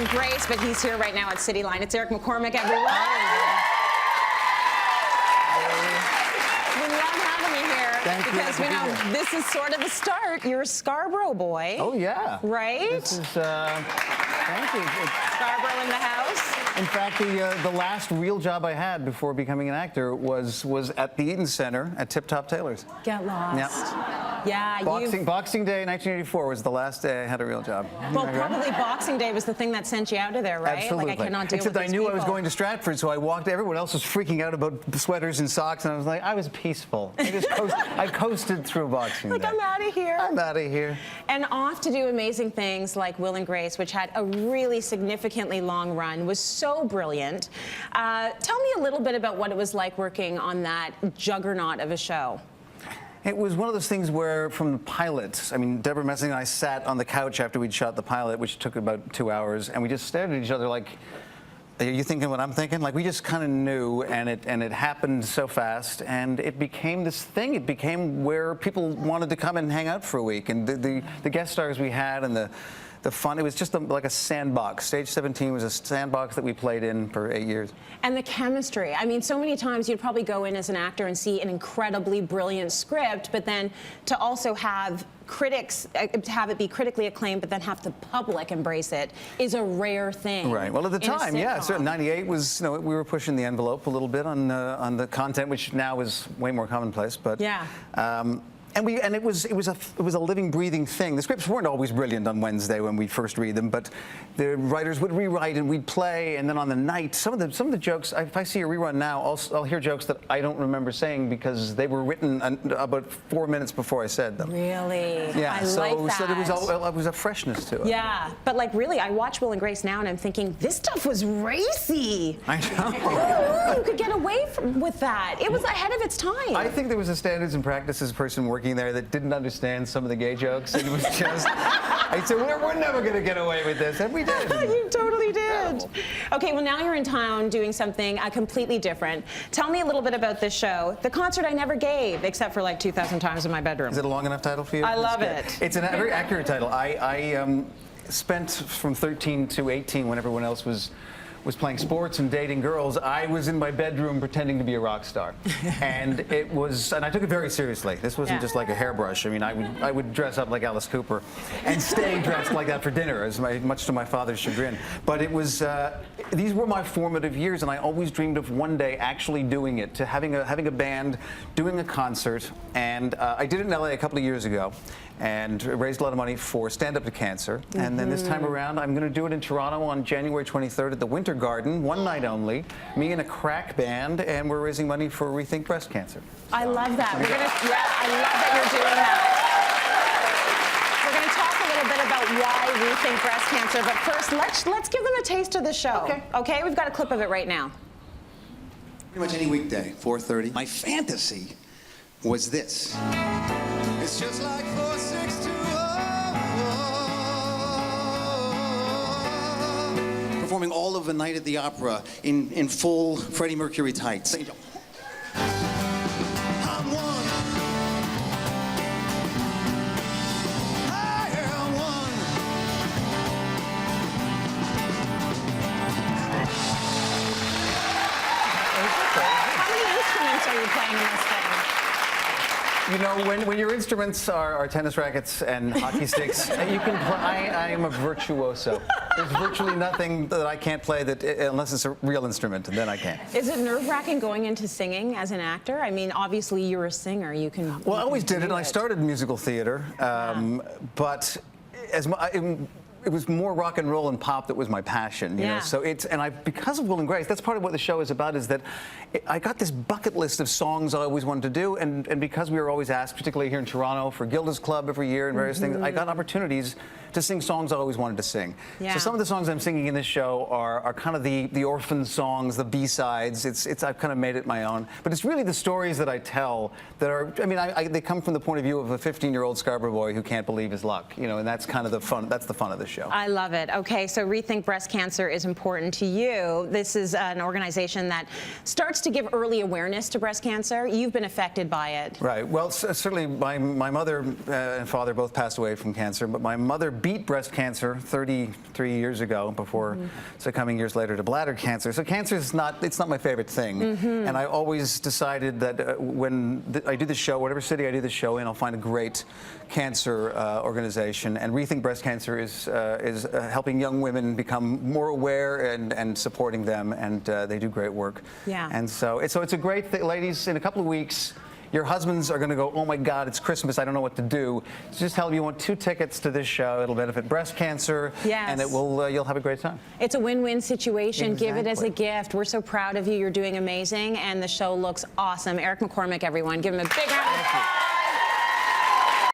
and Grace, but he's here right now at City Line. It's Eric McCormack, everyone. We love having you here. Thank you. Because, you know, this is sort of the start. You're a Scarborough boy. Oh, yeah. Right? This is, thank you. Scarborough in the house. In fact, the last real job I had before becoming an actor was at the Eaton Center at Tip Top Tailors. Get lost. Yeah, Boxing Day 1984 was the last day I had a real job. Well, probably Boxing Day was the thing that sent you out of there, right? Absolutely. Like, I cannot deal Except with I these knew people. I was going to Stratford, so I walked. Everyone else was freaking out about sweaters and socks, and I was like, I was peaceful. I coasted through Boxing Day. Like, I'm out of here. I'm out of here. And off to do amazing things like Will and Grace, which had a really significantly long run, was so brilliant. Tell me a little bit about what it was like working on that juggernaut of a show. It was one of those things where, from the pilot, I mean, Deborah Messing and I sat on the couch after we'd shot the pilot, which took about 2 hours, and we just stared at each other like, are you thinking what I'm thinking? Like, we just kind of knew, and it happened so fast, and it became this thing. It became where people wanted to come and hang out for a week, and the guest stars we had and the fun, it was just like a sandbox. Stage 17 was a sandbox that we played in for 8 years. And the chemistry. I mean, so many times you'd probably go in as an actor and see an incredibly brilliant script, but then to also have critics, have it be critically acclaimed, but then have the public embrace it is a rare thing. Right. Well, at the time, yeah, so 98 was, you know, we were pushing the envelope a little bit on the content, which now is way more commonplace. But yeah. And it was a living, breathing thing. The scripts weren't always brilliant on Wednesday when we first read them, but the writers would rewrite and we'd play. And then on the night, some of the jokes, if I see a rerun now, I'll hear jokes that I don't remember saying because they were written about 4 minutes before I said them. Really? Yeah. I like that. So there was a freshness to it. Yeah, but like really, I watch Will and Grace now, and I'm thinking this stuff was racy. I know. You could get away with that. It was ahead of its time. I think there was a standards and practices person working there that didn't understand some of the gay jokes. It was just, I said, we're never going to get away with this, and we did. You totally did. Okay, well now you're in town doing something completely different. Tell me a little bit about this show. The concert I never gave, except for like 2,000 times in my bedroom. Is it a long enough title for you? I love it. It's a very accurate title. I spent from 13 to 18 when everyone else was playing sports and dating girls, I was in my bedroom pretending to be a rock star. And I took it very seriously. This wasn't just like a hairbrush. I mean, I would dress up like Alice Cooper and stay dressed like that for dinner, much to my father's chagrin. But it was, these were my formative years, and I always dreamed of one day actually doing it, to having a band, doing a concert. And I did it in LA a couple of years ago and raised a lot of money for Stand Up to Cancer. And then this time around, I'm going to do it in Toronto on January 23rd at the Winter Garden, one night only. Me and a crack band, and we're raising money for Rethink Breast Cancer. So, I love that. I love that you're doing that. We're going to talk a little bit about why Rethink Breast Cancer, but first, let's give them a taste of the show. Okay, we've got a clip of it right now. Pretty much any weekday, 4:30. My fantasy was this. It's just like 462. Performing all of A Night at the Opera in full Freddie Mercury tights. I'm one. I am one. How many instruments are you playing in this thing? You know, when your instruments are tennis rackets and hockey sticks, you can play. I am a virtuoso. There's virtually nothing that I can't play unless it's a real instrument, and then I can. Is it nerve-wracking going into singing as an actor? I mean, obviously you're a singer. You can. Well, I always did it. I started musical theater, but it was more rock and roll and pop that was my passion, you know. So because of Will and Grace, that's part of what the show is about, is that I got this bucket list of songs I always wanted to do, and because we were always asked, particularly here in Toronto, for Gilda's Club every year and various things, I got opportunities to sing songs I always wanted to sing. So some of the songs I'm singing in this show are kind of the orphan songs, the B-sides. I've kind of made it my own. But it's really the stories that I tell that are, I mean, they come from the point of view of a 15-year-old Scarborough boy who can't believe his luck, you know, and that's kind of the fun, that's the fun of the show. I love it. Okay, so Rethink Breast Cancer is important to you. This is an organization that starts to give early awareness to breast cancer. You've been affected by it. Right. Well, certainly my mother and father both passed away from cancer, but my mother beat breast cancer 33 years ago before succumbing years later to bladder cancer. So cancer is it's not my favorite thing. And I always decided that when I do the show, whatever city I do the show in, I'll find a great cancer organization. And Rethink Breast Cancer is helping young women become more aware and supporting them, and they do great work. Yeah. And so it's a great thing, ladies. In a couple of weeks, your husbands are going to go, oh my God, it's Christmas, I don't know what to do. So just tell them you want 2 tickets to this show. It'll benefit breast cancer, yes. and you'll have a great time. It's a win-win situation. Exactly. Give it as a gift. We're so proud of you. You're doing amazing, and the show looks awesome. Eric McCormack, everyone, give him a big round of applause.